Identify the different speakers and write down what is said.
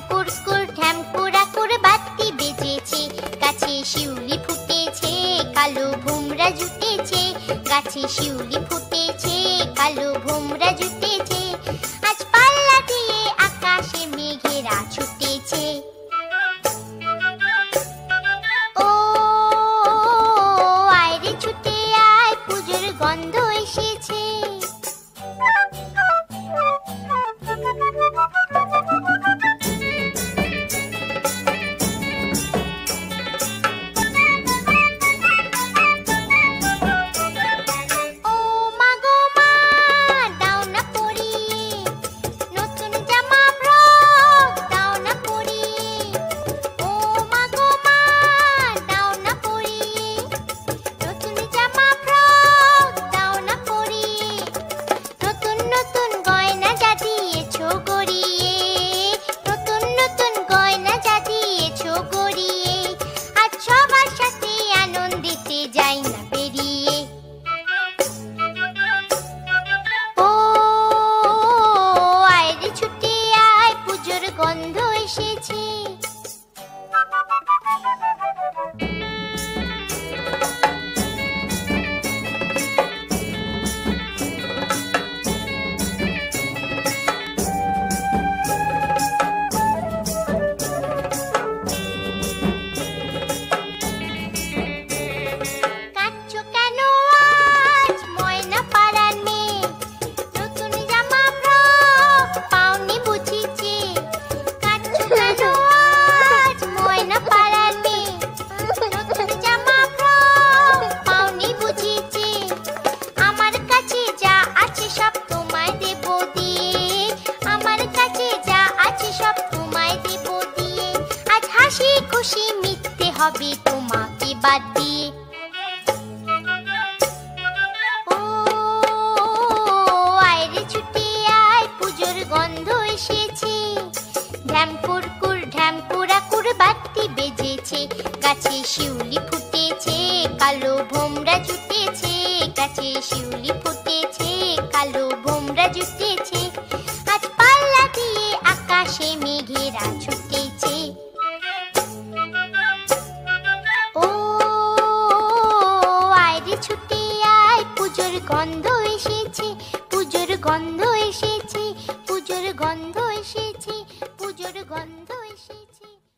Speaker 1: কুরকুর ঢ্যাম কুড়াকুর বাতি বেজেছে, গাছে শিউলি ফুটেছে, কালো ভোমরা জুটেছে, গাছে শিউলি ফুটেছে, কালো ভোমরা জুটেছে, আজ পাল্লা দিয়ে আকাশে মেঘেরা ছুটেছে। ও আয় রে ছুটে আয়, পুজোর গন্ধ এসেছে। গন্ধ এসেছে। খুশি মিথ্যে হবে তোমাকে বাদ দিয়ে। ও আয় রে ছুটে আয়, পুজোর গন্ধ এসেছে। ঢ্যাম কুরকুর ঢ্যাম কুড়াকুর বাতি বেজেছে, গাছে শিউলি ফুটেছে, কালো ভোমরা জুটেছে, গাছে শিউলি ফুটেছে, কালো ভোমরা জুটেছে, আজ পাল্লা দিয়ে আকাশে মেঘেরা ছুটেছে। ছুটে আয়, পুজোর গন্ধ এসেছে, পুজোর গন্ধ এসেছে, পুজোর গন্ধ এসেছে, পুজোর গন্ধ এসেছে।